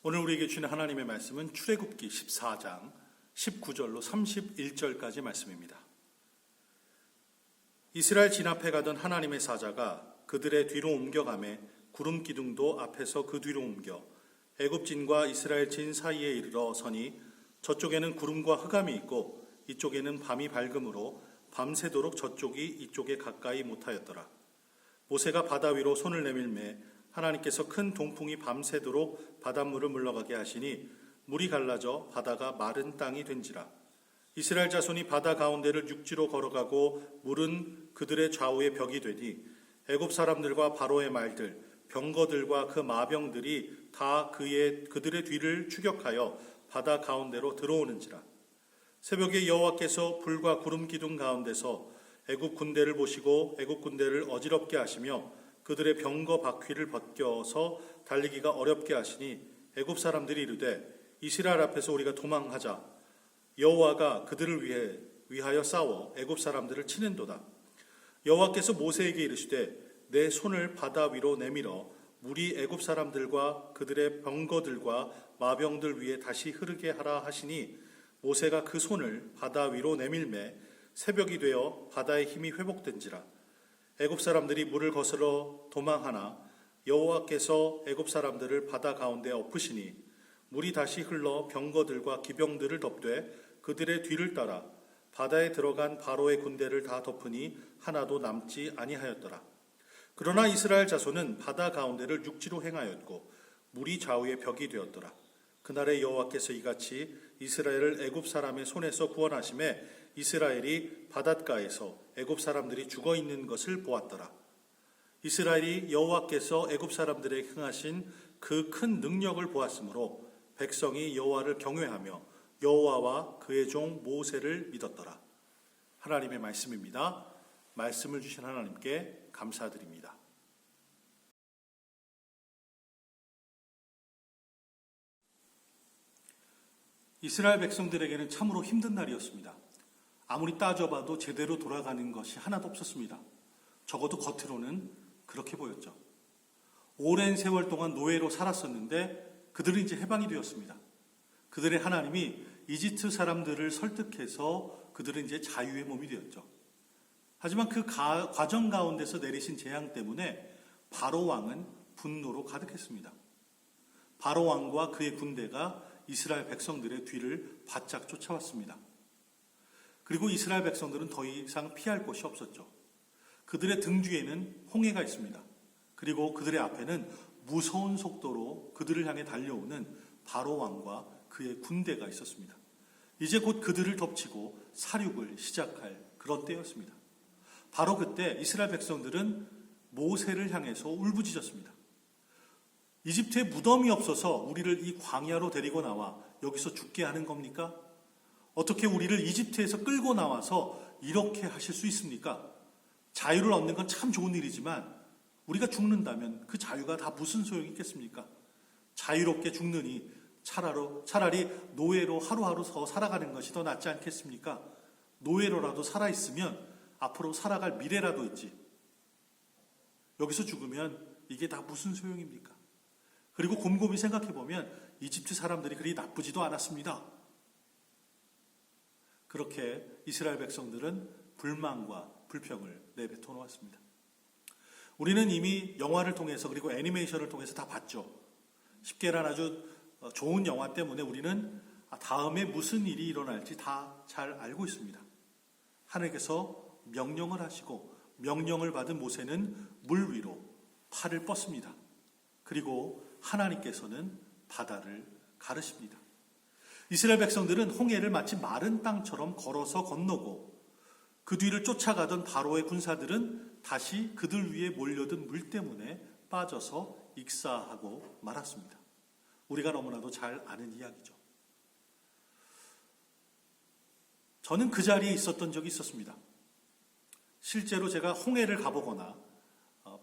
오늘 우리에게 주시는 하나님의 말씀은 출애굽기 14장 19절로 31절까지 말씀입니다. 이스라엘 진압해 가던 하나님의 사자가 그들의 뒤로 옮겨가매 구름 기둥도 앞에서 그 뒤로 옮겨 애굽진과 이스라엘 진 사이에 이르러 서니 저쪽에는 구름과 흑암이 있고 이쪽에는 밤이 밝음으로 밤새도록 저쪽이 이쪽에 가까이 못하였더라. 모세가 바다 위로 손을 내밀매 하나님께서 큰 동풍이 밤새도록 바닷물을 물러가게 하시니 물이 갈라져 바다가 마른 땅이 된지라. 이스라엘 자손이 바다 가운데를 육지로 걸어가고 물은 그들의 좌우에 벽이 되니 애굽 사람들과 바로의 말들 병거들과 그 마병들이 다 그들의 뒤를 추격하여 바다 가운데로 들어오는지라. 새벽에 여호와께서 불과 구름 기둥 가운데서 애굽 군대를 보시고 애굽 군대를 어지럽게 하시며 그들의 병거 바퀴를 벗겨서 달리기가 어렵게 하시니 애굽 사람들이 이르되 이스라엘 앞에서 우리가 도망하자. 여호와가 그들을 위하여 싸워 애굽 사람들을 치는도다. 여호와께서 모세에게 이르시되 내 손을 바다 위로 내밀어 물이 애굽 사람들과 그들의 병거들과 마병들 위에 다시 흐르게 하라 하시니 모세가 그 손을 바다 위로 내밀매 새벽이 되어 바다의 힘이 회복된지라. 애굽 사람들이 물을 거스러 도망하나 여호와께서 애굽 사람들을 바다 가운데 엎으시니 물이 다시 흘러 병거들과 기병들을 덮되 그들의 뒤를 따라 바다에 들어간 바로의 군대를 다 덮으니 하나도 남지 아니하였더라. 그러나 이스라엘 자손은 바다 가운데를 육지로 행하였고 물이 좌우에 벽이 되었더라. 그날에 여호와께서 이같이 이스라엘을 애굽 사람의 손에서 구원하심에 이스라엘이 바닷가에서 애굽 사람들이 죽어 있는 것을 보았더라. 이스라엘이 여호와께서 애굽 사람들에게 행하신 그 큰 능력을 보았으므로 백성이 여호와를 경외하며 여호와와 그의 종 모세를 믿었더라. 하나님의 말씀입니다. 말씀을 주신 하나님께 감사드립니다. 이스라엘 백성들에게는 참으로 힘든 날이었습니다. 아무리 따져봐도 제대로 돌아가는 것이 하나도 없었습니다. 적어도 겉으로는 그렇게 보였죠. 오랜 세월 동안 노예로 살았었는데 그들은 이제 해방이 되었습니다. 그들의 하나님이 이집트 사람들을 설득해서 그들은 이제 자유의 몸이 되었죠. 하지만 그 과정 가운데서 내리신 재앙 때문에 바로 왕은 분노로 가득했습니다. 바로 왕과 그의 군대가 이스라엘 백성들의 뒤를 바짝 쫓아왔습니다. 그리고 이스라엘 백성들은 더 이상 피할 곳이 없었죠. 그들의 등 뒤에는 홍해가 있습니다. 그리고 그들의 앞에는 무서운 속도로 그들을 향해 달려오는 바로 왕과 그의 군대가 있었습니다. 이제 곧 그들을 덮치고 사륙을 시작할 그런 때였습니다. 바로 그때 이스라엘 백성들은 모세를 향해서 울부짖었습니다. 이집트에 무덤이 없어서 우리를 이 광야로 데리고 나와 여기서 죽게 하는 겁니까? 어떻게 우리를 이집트에서 끌고 나와서 이렇게 하실 수 있습니까? 자유를 얻는 건 참 좋은 일이지만 우리가 죽는다면 그 자유가 다 무슨 소용이 있겠습니까? 자유롭게 죽느니 차라리 노예로 하루하루 더 살아가는 것이 더 낫지 않겠습니까? 노예로라도 살아있으면 앞으로 살아갈 미래라도 있지. 여기서 죽으면 이게 다 무슨 소용입니까? 그리고 곰곰이 생각해보면 이집트 사람들이 그리 나쁘지도 않았습니다. 그렇게 이스라엘 백성들은 불만과 불평을 내뱉어 놓았습니다. 우리는 이미 영화를 통해서 그리고 애니메이션을 통해서 다 봤죠. 10개란 아주 좋은 영화 때문에 우리는 다음에 무슨 일이 일어날지 다 잘 알고 있습니다. 하나님께서 명령을 하시고 명령을 받은 모세는 물 위로 팔을 뻗습니다. 그리고 하나님께서는 바다를 가르십니다. 이스라엘 백성들은 홍해를 마치 마른 땅처럼 걸어서 건너고 그 뒤를 쫓아가던 바로의 군사들은 다시 그들 위에 몰려든 물 때문에 빠져서 익사하고 말았습니다. 우리가 너무나도 잘 아는 이야기죠. 저는 그 자리에 있었던 적이 있었습니다. 실제로 제가 홍해를 가보거나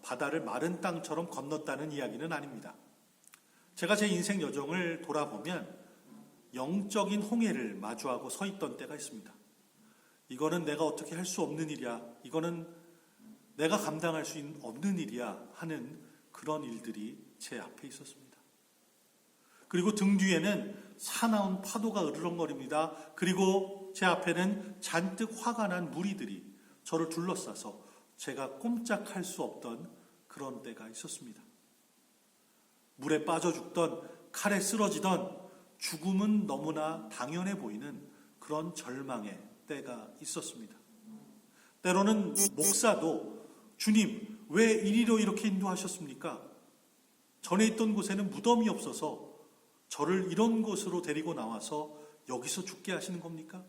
바다를 마른 땅처럼 건넜다는 이야기는 아닙니다. 제가 제 인생 여정을 돌아보면 영적인 홍해를 마주하고 서 있던 때가 있습니다. 이거는 내가 어떻게 할 수 없는 일이야. 이거는 내가 감당할 수 없는 일이야 하는 그런 일들이 제 앞에 있었습니다. 그리고 등 뒤에는 사나운 파도가 으르렁거립니다. 그리고 제 앞에는 잔뜩 화가 난 무리들이 저를 둘러싸서 제가 꼼짝할 수 없던 그런 때가 있었습니다. 물에 빠져 죽던, 칼에 쓰러지던, 죽음은 너무나 당연해 보이는 그런 절망의 때가 있었습니다. 때로는 목사도 주님, 왜 이리로 이렇게 인도하셨습니까? 전에 있던 곳에는 무덤이 없어서 저를 이런 곳으로 데리고 나와서 여기서 죽게 하시는 겁니까?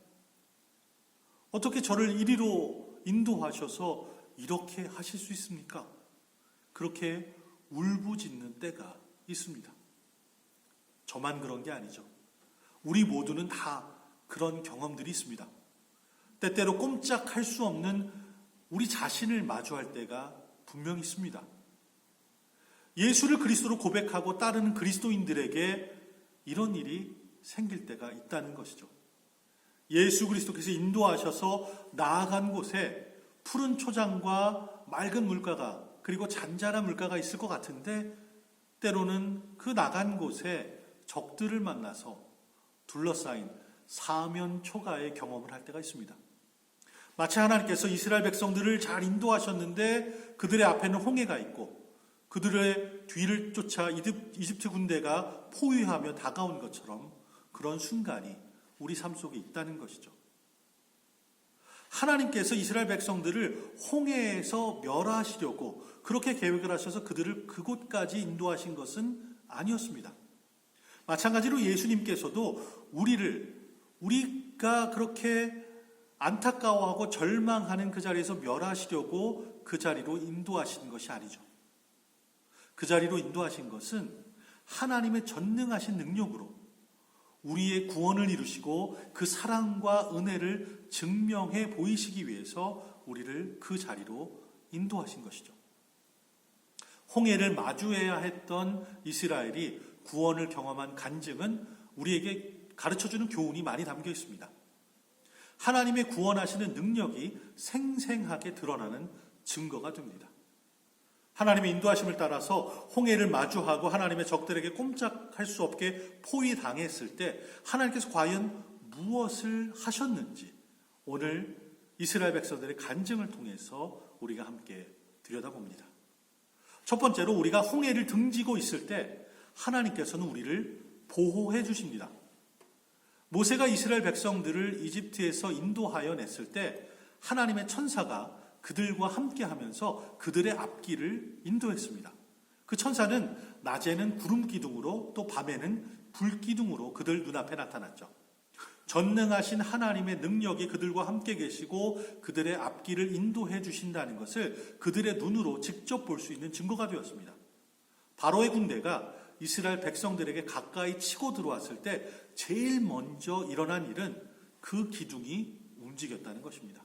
어떻게 저를 이리로 인도하셔서 이렇게 하실 수 있습니까? 그렇게 울부짖는 때가 있습니다. 저만 그런 게 아니죠. 우리 모두는 다 그런 경험들이 있습니다. 때때로 꼼짝할 수 없는 우리 자신을 마주할 때가 분명히 있습니다. 예수를 그리스도로 고백하고 따르는 그리스도인들에게 이런 일이 생길 때가 있다는 것이죠. 예수 그리스도께서 인도하셔서 나아간 곳에 푸른 초장과 맑은 물가가, 그리고 잔잔한 물가가 있을 것 같은데 때로는 그 나간 곳에 적들을 만나서 둘러싸인 사면 초가의 경험을 할 때가 있습니다. 마치 하나님께서 이스라엘 백성들을 잘 인도하셨는데 그들의 앞에는 홍해가 있고 그들의 뒤를 쫓아 이집트 군대가 포위하며 다가온 것처럼 그런 순간이 우리 삶 속에 있다는 것이죠. 하나님께서 이스라엘 백성들을 홍해에서 멸하시려고 그렇게 계획을 하셔서 그들을 그곳까지 인도하신 것은 아니었습니다. 마찬가지로 예수님께서도 우리가 그렇게 안타까워하고 절망하는 그 자리에서 멸하시려고 그 자리로 인도하신 것이 아니죠. 그 자리로 인도하신 것은 하나님의 전능하신 능력으로 우리의 구원을 이루시고 그 사랑과 은혜를 증명해 보이시기 위해서 우리를 그 자리로 인도하신 것이죠. 홍해를 마주해야 했던 이스라엘이 구원을 경험한 간증은 우리에게 가르쳐주는 교훈이 많이 담겨 있습니다. 하나님의 구원하시는 능력이 생생하게 드러나는 증거가 됩니다. 하나님의 인도하심을 따라서 홍해를 마주하고 하나님의 적들에게 꼼짝할 수 없게 포위당했을 때 하나님께서 과연 무엇을 하셨는지 오늘 이스라엘 백성들의 간증을 통해서 우리가 함께 들여다봅니다. 첫 번째로 우리가 홍해를 등지고 있을 때 하나님께서는 우리를 보호해 주십니다. 모세가 이스라엘 백성들을 이집트에서 인도하여 냈을 때 하나님의 천사가 그들과 함께 하면서 그들의 앞길을 인도했습니다. 그 천사는 낮에는 구름 기둥으로 또 밤에는 불 기둥으로 그들 눈앞에 나타났죠. 전능하신 하나님의 능력이 그들과 함께 계시고 그들의 앞길을 인도해 주신다는 것을 그들의 눈으로 직접 볼 수 있는 증거가 되었습니다. 바로의 군대가 이스라엘 백성들에게 가까이 치고 들어왔을 때 제일 먼저 일어난 일은 그 기둥이 움직였다는 것입니다.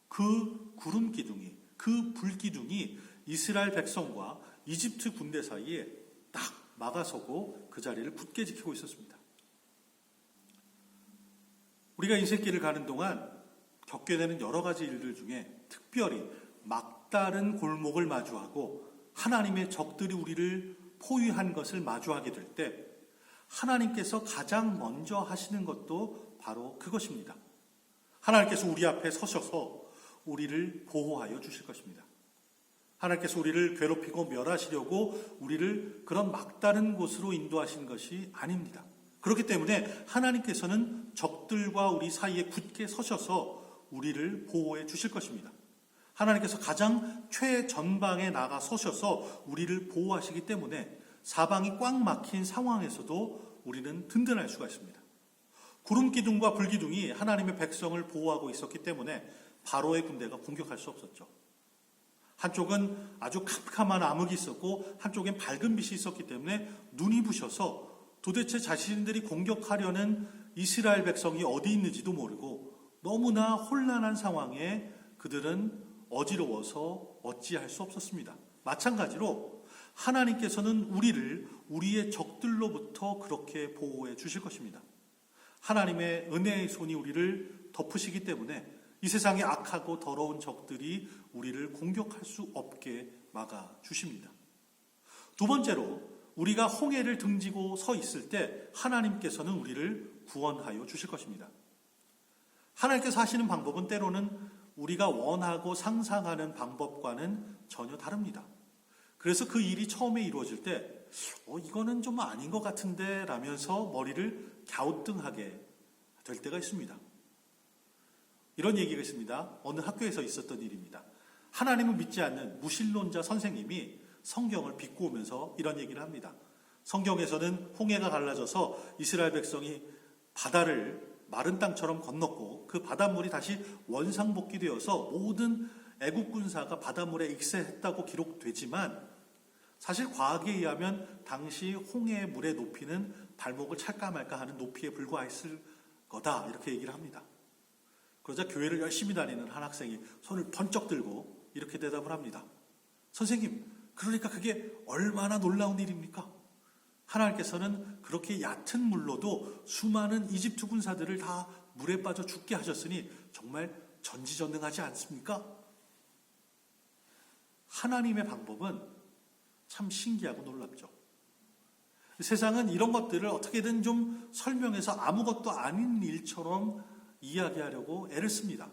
그 구름 기둥이, 그 불 기둥이 이스라엘 백성과 이집트 군대 사이에 딱 막아서고 그 자리를 굳게 지키고 있었습니다. 우리가 인생길을 가는 동안 겪게 되는 여러 가지 일들 중에 특별히 막다른 골목을 마주하고 하나님의 적들이 우리를 포위한 것을 마주하게 될 때 하나님께서 가장 먼저 하시는 것도 바로 그것입니다. 하나님께서 우리 앞에 서셔서 우리를 보호하여 주실 것입니다. 하나님께서 우리를 괴롭히고 멸하시려고 우리를 그런 막다른 곳으로 인도하신 것이 아닙니다. 그렇기 때문에 하나님께서는 적들과 우리 사이에 굳게 서셔서 우리를 보호해 주실 것입니다. 하나님께서 가장 최전방에 나가 서셔서 우리를 보호하시기 때문에 사방이 꽉 막힌 상황에서도 우리는 든든할 수가 있습니다. 구름 기둥과 불 기둥이 하나님의 백성을 보호하고 있었기 때문에 바로의 군대가 공격할 수 없었죠. 한쪽은 아주 캄캄한 암흑이 있었고 한쪽엔 밝은 빛이 있었기 때문에 눈이 부셔서 도대체 자신들이 공격하려는 이스라엘 백성이 어디 있는지도 모르고 너무나 혼란한 상황에 그들은 어지러워서 어찌할 수 없었습니다. 마찬가지로 하나님께서는 우리를 우리의 적들로부터 그렇게 보호해 주실 것입니다. 하나님의 은혜의 손이 우리를 덮으시기 때문에 이 세상의 악하고 더러운 적들이 우리를 공격할 수 없게 막아주십니다. 두 번째로 우리가 홍해를 등지고 서 있을 때 하나님께서는 우리를 구원하여 주실 것입니다. 하나님께서 하시는 방법은 때로는 우리가 원하고 상상하는 방법과는 전혀 다릅니다. 그래서 그 일이 처음에 이루어질 때 이거는 좀 아닌 것 같은데 라면서 머리를 갸우뚱하게 될 때가 있습니다. 이런 얘기가 있습니다. 어느 학교에서 있었던 일입니다. 하나님을 믿지 않는 무신론자 선생님이 성경을 빚고 오면서 이런 얘기를 합니다. 성경에서는 홍해가 갈라져서 이스라엘 백성이 바다를 마른 땅처럼 건넜고 그 바닷물이 다시 원상복귀되어서 모든 애국 군사가 바닷물에 익세했다고 기록되지만 사실 과학에 의하면 당시 홍해의 물의 높이는 발목을 찰까 말까 하는 높이에 불과했을 거다 이렇게 얘기를 합니다. 그러자 교회를 열심히 다니는 한 학생이 손을 번쩍 들고 이렇게 대답을 합니다. 선생님, 그러니까 그게 얼마나 놀라운 일입니까? 하나님께서는 그렇게 얕은 물로도 수많은 이집트 군사들을 다 물에 빠져 죽게 하셨으니 정말 전지전능하지 않습니까? 하나님의 방법은 참 신기하고 놀랍죠. 세상은 이런 것들을 어떻게든 좀 설명해서 아무것도 아닌 일처럼 이야기하려고 애를 씁니다.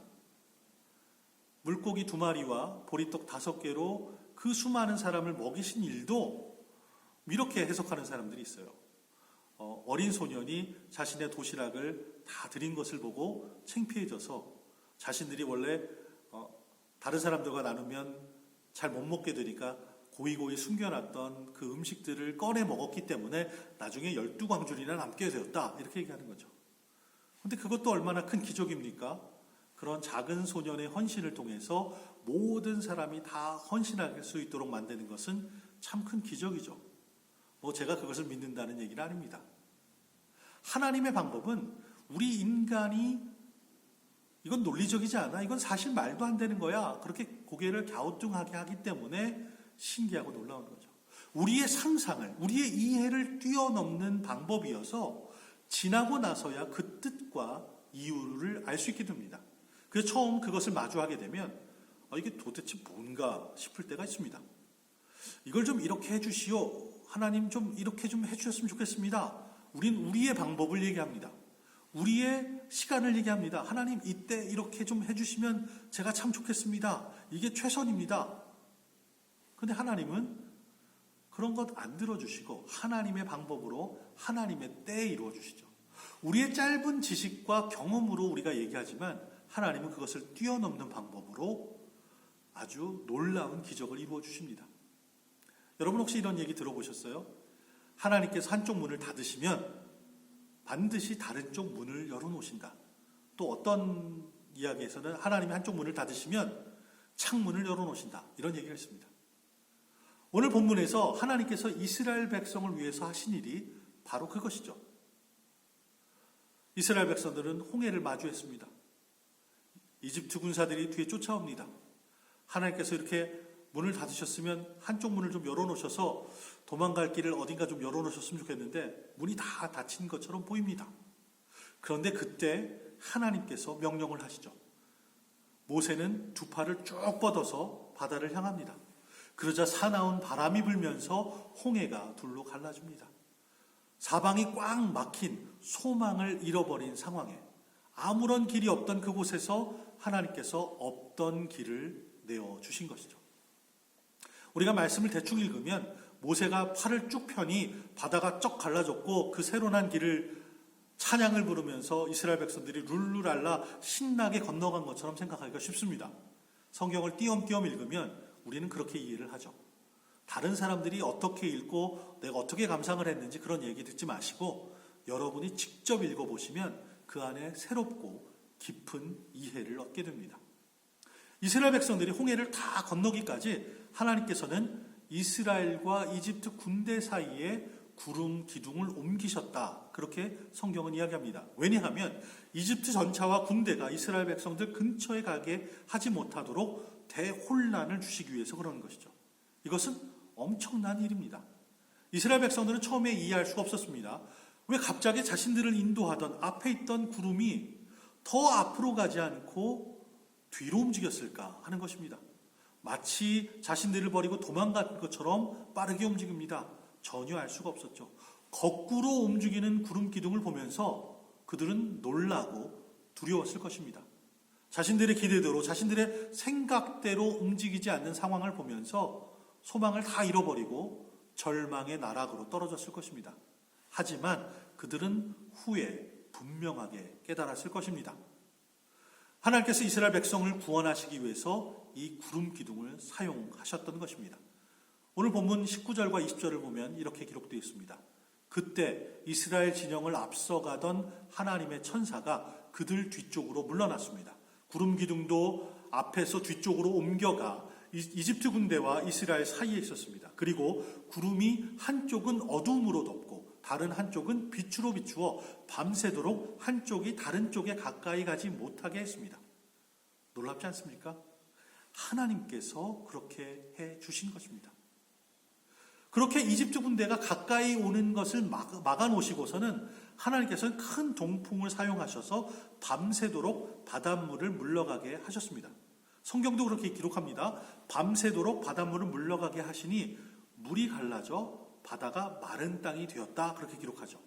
물고기 2마리와 보리떡 5개로 그 수많은 사람을 먹이신 일도 이렇게 해석하는 사람들이 있어요. 어린 소년이 자신의 도시락을 다 드린 것을 보고 창피해져서 자신들이 원래 다른 사람들과 나누면 잘 못 먹게 되니까 고이고이 숨겨놨던 그 음식들을 꺼내 먹었기 때문에 나중에 12광줄이나 남게 되었다 이렇게 얘기하는 거죠. 그런데 그것도 얼마나 큰 기적입니까? 그런 작은 소년의 헌신을 통해서 모든 사람이 다 헌신할 수 있도록 만드는 것은 참 큰 기적이죠. 제가 그것을 믿는다는 얘기는 아닙니다. 하나님의 방법은 우리 인간이 이건 논리적이지 않아, 이건 사실 말도 안 되는 거야, 그렇게 고개를 갸우뚱하게 하기 때문에 신기하고 놀라운 거죠. 우리의 상상을, 우리의 이해를 뛰어넘는 방법이어서 지나고 나서야 그 뜻과 이유를 알 수 있게 됩니다. 그래서 처음 그것을 마주하게 되면 이게 도대체 뭔가 싶을 때가 있습니다. 이걸 좀 이렇게 해주시오, 하나님 좀 이렇게 좀 해주셨으면 좋겠습니다. 우린 우리의 방법을 얘기합니다. 우리의 시간을 얘기합니다. 하나님 이때 이렇게 좀 해주시면 제가 참 좋겠습니다. 이게 최선입니다. 그런데 하나님은 그런 것 안 들어주시고 하나님의 방법으로 하나님의 때에 이루어 주시죠. 우리의 짧은 지식과 경험으로 우리가 얘기하지만 하나님은 그것을 뛰어넘는 방법으로 아주 놀라운 기적을 이루어 주십니다. 여러분 혹시 이런 얘기 들어보셨어요? 하나님께서 한쪽 문을 닫으시면 반드시 다른 쪽 문을 열어놓으신다. 또 어떤 이야기에서는 하나님이 한쪽 문을 닫으시면 창문을 열어놓으신다. 이런 얘기가 있습니다. 오늘 본문에서 하나님께서 이스라엘 백성을 위해서 하신 일이 바로 그것이죠. 이스라엘 백성들은 홍해를 마주했습니다. 이집트 군사들이 뒤에 쫓아옵니다. 하나님께서 이렇게 문을 닫으셨으면 한쪽 문을 좀 열어놓으셔서 도망갈 길을 어딘가 좀 열어놓으셨으면 좋겠는데 문이 다 닫힌 것처럼 보입니다. 그런데 그때 하나님께서 명령을 하시죠. 모세는 2팔을 쭉 뻗어서 바다를 향합니다. 그러자 사나운 바람이 불면서 홍해가 둘로 갈라집니다. 사방이 꽉 막힌 소망을 잃어버린 상황에 아무런 길이 없던 그곳에서 하나님께서 없던 길을 내어주신 것이죠. 우리가 말씀을 대충 읽으면 모세가 팔을 쭉 펴니 바다가 쩍 갈라졌고 그 새로 난 길을 찬양을 부르면서 이스라엘 백성들이 룰루랄라 신나게 건너간 것처럼 생각하기가 쉽습니다. 성경을 띄엄띄엄 읽으면 우리는 그렇게 이해를 하죠. 다른 사람들이 어떻게 읽고 내가 어떻게 감상을 했는지 그런 얘기 듣지 마시고 여러분이 직접 읽어보시면 그 안에 새롭고 깊은 이해를 얻게 됩니다. 이스라엘 백성들이 홍해를 다 건너기까지 하나님께서는 이스라엘과 이집트 군대 사이에 구름 기둥을 옮기셨다. 그렇게 성경은 이야기합니다. 왜냐하면 이집트 전차와 군대가 이스라엘 백성들 근처에 가게 하지 못하도록 대혼란을 주시기 위해서 그러는 것이죠. 이것은 엄청난 일입니다. 이스라엘 백성들은 처음에 이해할 수가 없었습니다. 왜 갑자기 자신들을 인도하던 앞에 있던 구름이 더 앞으로 가지 않고 뒤로 움직였을까 하는 것입니다. 마치 자신들을 버리고 도망간 것처럼 빠르게 움직입니다. 전혀 알 수가 없었죠. 거꾸로 움직이는 구름 기둥을 보면서 그들은 놀라고 두려웠을 것입니다. 자신들의 기대대로, 자신들의 생각대로 움직이지 않는 상황을 보면서 소망을 다 잃어버리고 절망의 나락으로 떨어졌을 것입니다. 하지만 그들은 후에 분명하게 깨달았을 것입니다. 하나님께서 이스라엘 백성을 구원하시기 위해서 이 구름 기둥을 사용하셨던 것입니다. 오늘 본문 19절과 20절을 보면 이렇게 기록되어 있습니다. 그때 이스라엘 진영을 앞서가던 하나님의 천사가 그들 뒤쪽으로 물러났습니다. 구름 기둥도 앞에서 뒤쪽으로 옮겨가 이집트 군대와 이스라엘 사이에 있었습니다. 그리고 구름이 한쪽은 어두움으로 덮고 다른 한쪽은 빛으로 비추어 밤새도록 한쪽이 다른 쪽에 가까이 가지 못하게 했습니다. 놀랍지 않습니까? 하나님께서 그렇게 해 주신 것입니다. 그렇게 이집트 군대가 가까이 오는 것을 막아 놓으시고서는 하나님께서는 큰 동풍을 사용하셔서 밤새도록 바닷물을 물러가게 하셨습니다. 성경도 그렇게 기록합니다. 밤새도록 바닷물을 물러가게 하시니 물이 갈라져 바다가 마른 땅이 되었다. 그렇게 기록하죠.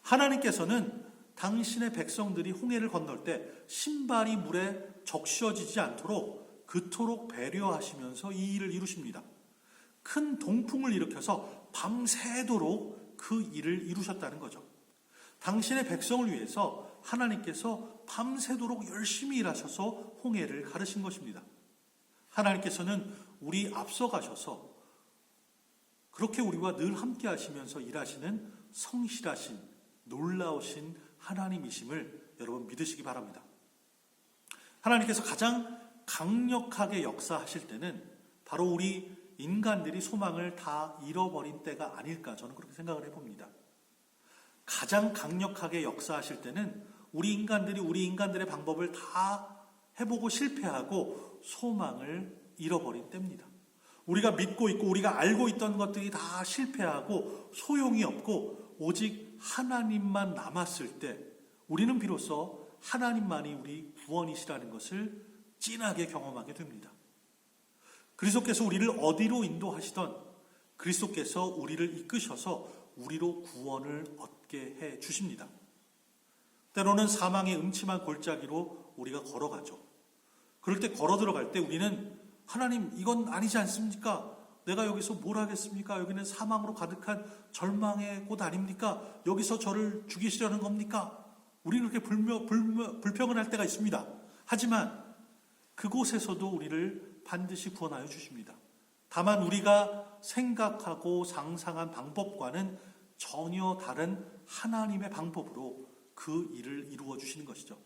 하나님께서는 당신의 백성들이 홍해를 건널 때 신발이 물에 적셔지지 않도록 그토록 배려하시면서 이 일을 이루십니다. 큰 동풍을 일으켜서 밤새도록 그 일을 이루셨다는 거죠. 당신의 백성을 위해서 하나님께서 밤새도록 열심히 일하셔서 홍해를 가르신 것입니다. 하나님께서는 우리 앞서 가셔서 그렇게 우리와 늘 함께 하시면서 일하시는 성실하신 놀라우신 하나님이심을 여러분 믿으시기 바랍니다. 하나님께서 가장 강력하게 역사하실 때는 바로 우리 인간들이 소망을 다 잃어버린 때가 아닐까 저는 그렇게 생각을 해봅니다. 가장 강력하게 역사하실 때는 우리 인간들의 방법을 다 해보고 실패하고 소망을 잃어버린 때입니다. 우리가 믿고 있고 우리가 알고 있던 것들이 다 실패하고 소용이 없고 오직 하나님만 남았을 때 우리는 비로소 하나님만이 우리 구원이시라는 것을 진하게 경험하게 됩니다. 그리스도께서 우리를 어디로 인도하시던 그리스도께서 우리를 이끄셔서 우리로 구원을 얻게 해 주십니다. 때로는 사망의 음침한 골짜기로 우리가 걸어가죠. 그럴 때 걸어 들어갈 때 우리는 하나님 이건 아니지 않습니까? 내가 여기서 뭘 하겠습니까? 여기는 사망으로 가득한 절망의 곳 아닙니까? 여기서 저를 죽이시려는 겁니까? 우리는 그렇게 불평을 할 때가 있습니다. 하지만 그곳에서도 우리를 반드시 구원하여 주십니다. 다만 우리가 생각하고 상상한 방법과는 전혀 다른 하나님의 방법으로 그 일을 이루어 주시는 것이죠.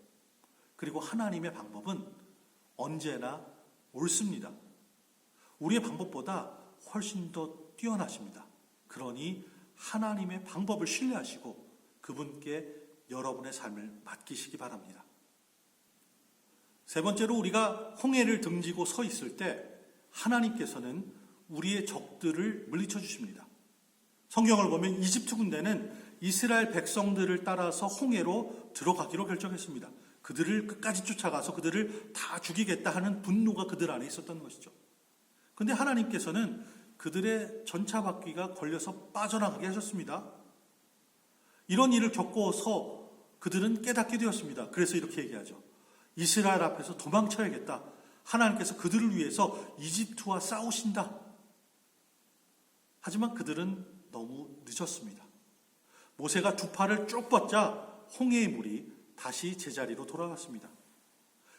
그리고 하나님의 방법은 언제나 옳습니다. 우리의 방법보다 훨씬 더 뛰어나십니다. 그러니 하나님의 방법을 신뢰하시고 그분께 여러분의 삶을 맡기시기 바랍니다. 세 번째로 우리가 홍해를 등지고 서 있을 때 하나님께서는 우리의 적들을 물리쳐 주십니다. 성경을 보면 이집트 군대는 이스라엘 백성들을 따라서 홍해로 들어가기로 결정했습니다. 그들을 끝까지 쫓아가서 그들을 다 죽이겠다 하는 분노가 그들 안에 있었던 것이죠. 그런데 하나님께서는 그들의 전차바퀴가 걸려서 빠져나가게 하셨습니다. 이런 일을 겪어서 그들은 깨닫게 되었습니다. 그래서 이렇게 얘기하죠. 이스라엘 앞에서 도망쳐야겠다. 하나님께서 그들을 위해서 이집트와 싸우신다. 하지만 그들은 너무 늦었습니다. 모세가 두 팔을 쭉 뻗자 홍해의 물이 다시 제자리로 돌아갔습니다.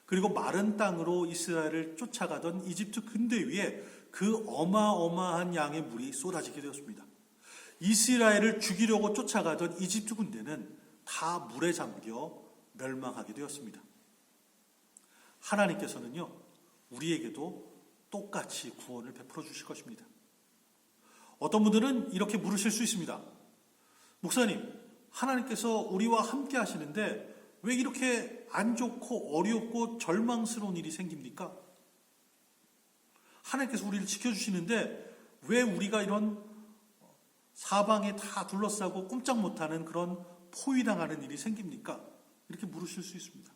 그리고 마른 땅으로 이스라엘을 쫓아가던 이집트 군대 위에 그 어마어마한 양의 물이 쏟아지게 되었습니다. 이스라엘을 죽이려고 쫓아가던 이집트 군대는 다 물에 잠겨 멸망하게 되었습니다. 하나님께서는요, 우리에게도 똑같이 구원을 베풀어 주실 것입니다. 어떤 분들은 이렇게 물으실 수 있습니다. 목사님, 하나님께서 우리와 함께 하시는데 왜 이렇게 안 좋고 어렵고 절망스러운 일이 생깁니까? 하나님께서 우리를 지켜주시는데 왜 우리가 이런 사방에 다 둘러싸고 꼼짝 못하는 그런 포위당하는 일이 생깁니까? 이렇게 물으실 수 있습니다.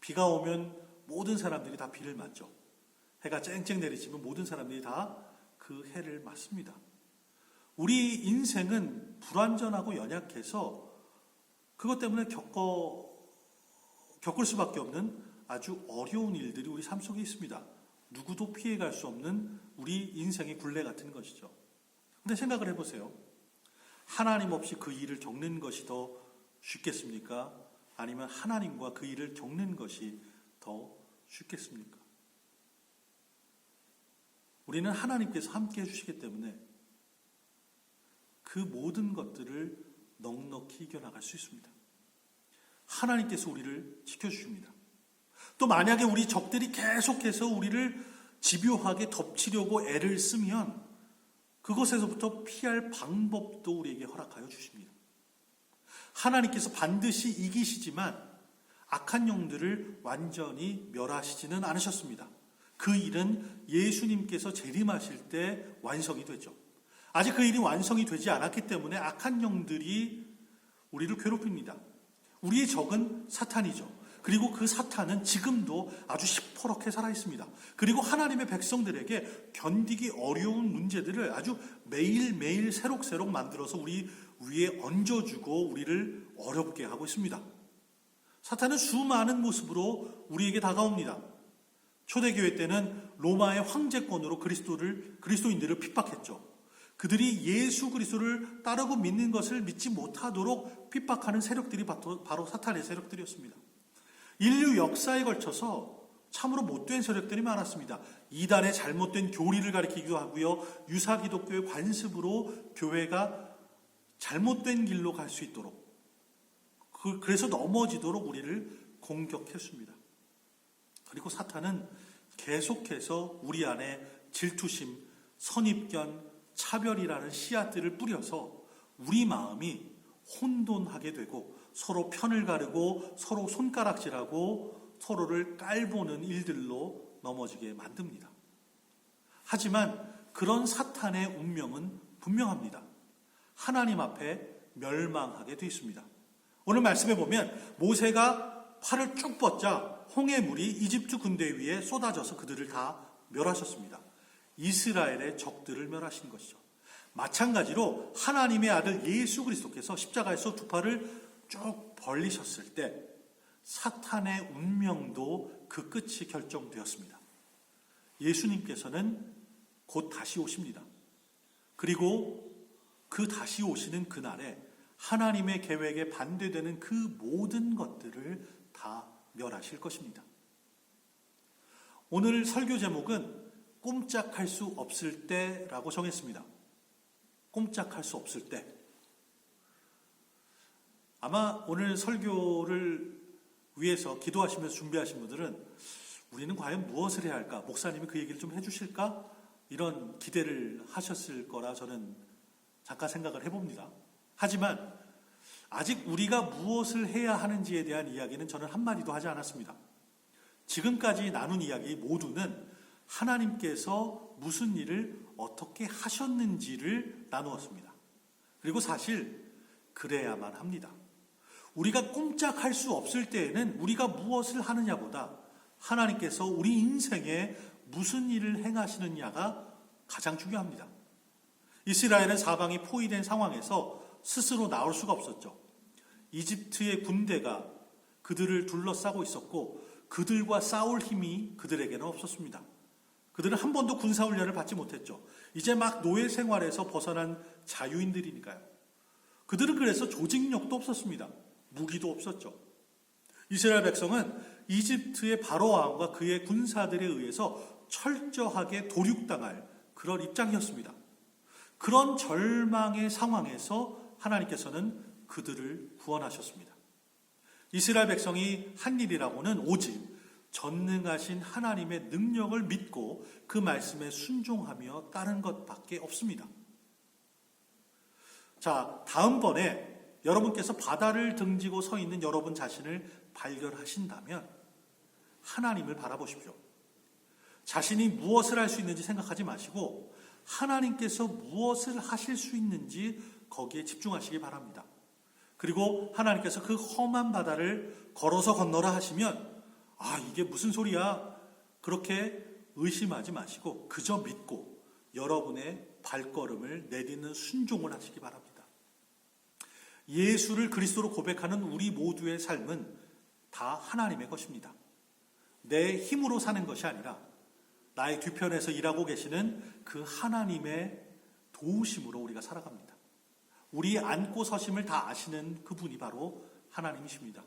비가 오면 모든 사람들이 다 비를 맞죠. 해가 쨍쨍 내리치면 모든 사람들이 다 그 해를 맞습니다. 우리 인생은 불완전하고 연약해서 그것 때문에 겪을 수밖에 없는 아주 어려운 일들이 우리 삶 속에 있습니다. 누구도 피해갈 수 없는 우리 인생의 굴레 같은 것이죠. 근데 생각을 해보세요. 하나님 없이 그 일을 겪는 것이 더 쉽겠습니까? 아니면 하나님과 그 일을 겪는 것이 더 쉽겠습니까? 우리는 하나님께서 함께 해주시기 때문에 그 모든 것들을 넉넉히 이겨나갈 수 있습니다. 하나님께서 우리를 지켜주십니다. 또 만약에 우리 적들이 계속해서 우리를 집요하게 덮치려고 애를 쓰면 그것에서부터 피할 방법도 우리에게 허락하여 주십니다. 하나님께서 반드시 이기시지만 악한 영들을 완전히 멸하시지는 않으셨습니다. 그 일은 예수님께서 재림하실 때 완성이 되죠. 아직 그 일이 완성이 되지 않았기 때문에 악한 영들이 우리를 괴롭힙니다. 우리의 적은 사탄이죠. 그리고 그 사탄은 지금도 아주 시퍼렇게 살아있습니다. 그리고 하나님의 백성들에게 견디기 어려운 문제들을 아주 매일매일 새록새록 만들어서 우리 위에 얹어주고 우리를 어렵게 하고 있습니다. 사탄은 수많은 모습으로 우리에게 다가옵니다. 초대교회 때는 로마의 황제권으로 그리스도인들을 핍박했죠. 그들이 예수 그리스도를 따르고 믿는 것을 믿지 못하도록 핍박하는 세력들이 바로 사탄의 세력들이었습니다. 인류 역사에 걸쳐서 참으로 못된 세력들이 많았습니다. 이단의 잘못된 교리를 가리키기도 하고요. 유사 기독교의 관습으로 교회가 잘못된 길로 갈 수 있도록 그래서 넘어지도록 우리를 공격했습니다. 그리고 사탄은 계속해서 우리 안에 질투심, 선입견, 차별이라는 씨앗들을 뿌려서 우리 마음이 혼돈하게 되고 서로 편을 가르고 서로 손가락질하고 서로를 깔보는 일들로 넘어지게 만듭니다. 하지만 그런 사탄의 운명은 분명합니다. 하나님 앞에 멸망하게 되어 있습니다. 오늘 말씀에 보면 모세가 팔을 쭉 뻗자 홍해물이 이집트 군대 위에 쏟아져서 그들을 다 멸하셨습니다. 이스라엘의 적들을 멸하신 것이죠. 마찬가지로 하나님의 아들 예수 그리스도께서 십자가에서 두 팔을 쭉 벌리셨을 때 사탄의 운명도 그 끝이 결정되었습니다. 예수님께서는 곧 다시 오십니다. 그리고 그 다시 오시는 그날에 하나님의 계획에 반대되는 그 모든 것들을 다 멸하실 것입니다. 오늘 설교 제목은 꼼짝할 수 없을 때라고 정했습니다. 꼼짝할 수 없을 때. 아마 오늘 설교를 위해서 기도하시면서 준비하신 분들은 우리는 과연 무엇을 해야 할까? 목사님이 그 얘기를 좀 해주실까? 이런 기대를 하셨을 거라 저는 잠깐 생각을 해봅니다. 하지만 아직 우리가 무엇을 해야 하는지에 대한 이야기는 저는 한마디도 하지 않았습니다. 지금까지 나눈 이야기 모두는 하나님께서 무슨 일을 어떻게 하셨는지를 나누었습니다. 그리고 사실 그래야만 합니다. 우리가 꼼짝할 수 없을 때에는 우리가 무엇을 하느냐보다 하나님께서 우리 인생에 무슨 일을 행하시느냐가 가장 중요합니다. 이스라엘은 사방이 포위된 상황에서 스스로 나올 수가 없었죠. 이집트의 군대가 그들을 둘러싸고 있었고 그들과 싸울 힘이 그들에게는 없었습니다. 그들은 한 번도 군사훈련을 받지 못했죠. 이제 막 노예 생활에서 벗어난 자유인들이니까요. 그들은 그래서 조직력도 없었습니다. 무기도 없었죠. 이스라엘 백성은 이집트의 바로왕과 그의 군사들에 의해서 철저하게 도륙당할 그런 입장이었습니다. 그런 절망의 상황에서 하나님께서는 그들을 구원하셨습니다. 이스라엘 백성이 한 일이라고는 오직 전능하신 하나님의 능력을 믿고 그 말씀에 순종하며 따른 것밖에 없습니다. 자, 다음번에 여러분께서 바다를 등지고 서 있는 여러분 자신을 발견하신다면 하나님을 바라보십시오. 자신이 무엇을 할 수 있는지 생각하지 마시고 하나님께서 무엇을 하실 수 있는지 거기에 집중하시기 바랍니다. 그리고 하나님께서 그 험한 바다를 걸어서 건너라 하시면 이게 무슨 소리야? 그렇게 의심하지 마시고 그저 믿고 여러분의 발걸음을 내딛는 순종을 하시기 바랍니다. 예수를 그리스도로 고백하는 우리 모두의 삶은 다 하나님의 것입니다. 내 힘으로 사는 것이 아니라 나의 뒤편에서 일하고 계시는 그 하나님의 도우심으로 우리가 살아갑니다. 우리 앉고 서심을 다 아시는 그분이 바로 하나님이십니다.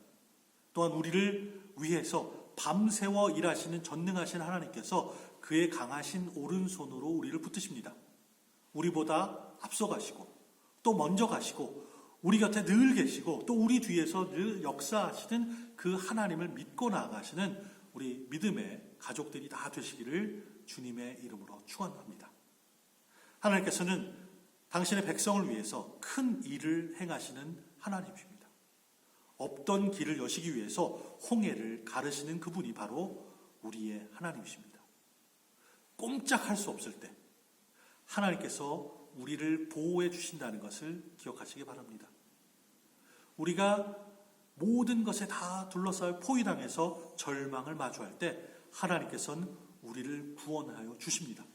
또한 우리를 위해서 밤새워 일하시는 전능하신 하나님께서 그의 강하신 오른손으로 우리를 붙드십니다. 우리보다 앞서가시고 또 먼저 가시고 우리 곁에 늘 계시고 또 우리 뒤에서 늘 역사하시는 그 하나님을 믿고 나아가시는 우리 믿음의 가족들이 다 되시기를 주님의 이름으로 축원합니다. 하나님께서는 당신의 백성을 위해서 큰 일을 행하시는 하나님이십니다. 없던 길을 여시기 위해서 홍해를 가르시는 그분이 바로 우리의 하나님이십니다. 꼼짝할 수 없을 때 하나님께서 우리를 보호해 주신다는 것을 기억하시기 바랍니다. 우리가 모든 것에 다 둘러싸여 포위당해서 절망을 마주할 때 하나님께서는 우리를 구원하여 주십니다.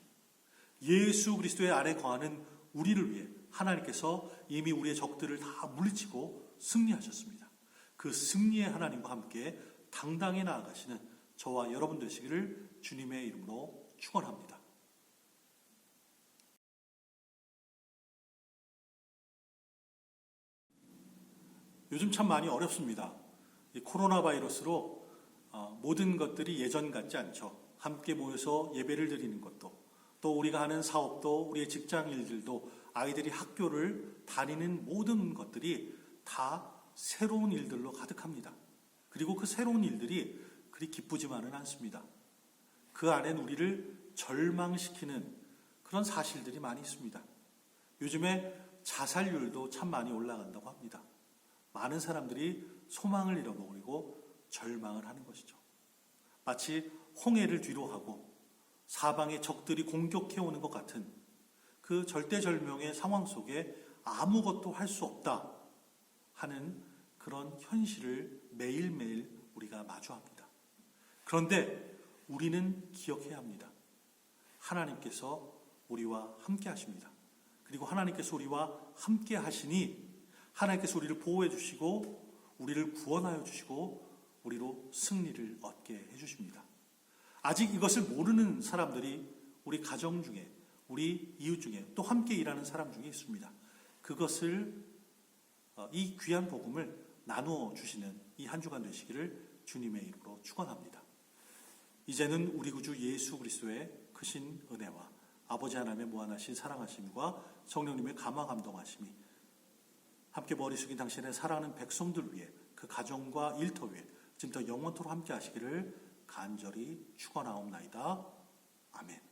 예수 그리스도의 안에 거하는 우리를 위해 하나님께서 이미 우리의 적들을 다 물리치고 승리하셨습니다. 그 승리의 하나님과 함께 당당히 나아가시는 저와 여러분 되시기를 주님의 이름으로 축원합니다. 요즘 참 많이 어렵습니다. 이 코로나 바이러스로 모든 것들이 예전 같지 않죠. 함께 모여서 예배를 드리는 것도, 또 우리가 하는 사업도, 우리의 직장 일들도, 아이들이 학교를 다니는 모든 것들이 다 새로운 일들로 가득합니다. 그리고 그 새로운 일들이 그리 기쁘지만은 않습니다. 그 안엔 우리를 절망시키는 그런 사실들이 많이 있습니다. 요즘에 자살률도 참 많이 올라간다고 합니다. 많은 사람들이 소망을 잃어버리고 절망을 하는 것이죠. 마치 홍해를 뒤로하고 사방의 적들이 공격해오는 것 같은 그 절대절명의 상황 속에 아무것도 할 수 없다 하는 그런 현실을 매일매일 우리가 마주합니다. 그런데 우리는 기억해야 합니다. 하나님께서 우리와 함께 하십니다. 그리고 하나님께서 우리와 함께 하시니 하나님께서 우리를 보호해 주시고 우리를 구원하여 주시고 우리로 승리를 얻게 해주십니다. 아직 이것을 모르는 사람들이 우리 가정 중에, 우리 이웃 중에, 또 함께 일하는 사람 중에 있습니다. 그것을, 이 귀한 복음을 나누어 주시는 이 한 주간 되시기를 주님의 이름으로 축원합니다. 이제는 우리 구주 예수 그리스도의 크신 은혜와 아버지 하나님의 무한하신 사랑하심과 성령님의 감화 감동하심이 함께 머리 숙인 당신의 사랑하는 백성들 위해 그 가정과 일터 위에 지금 더 영원토록 함께 하시기를 간절히 축원하옵나이다. 아멘.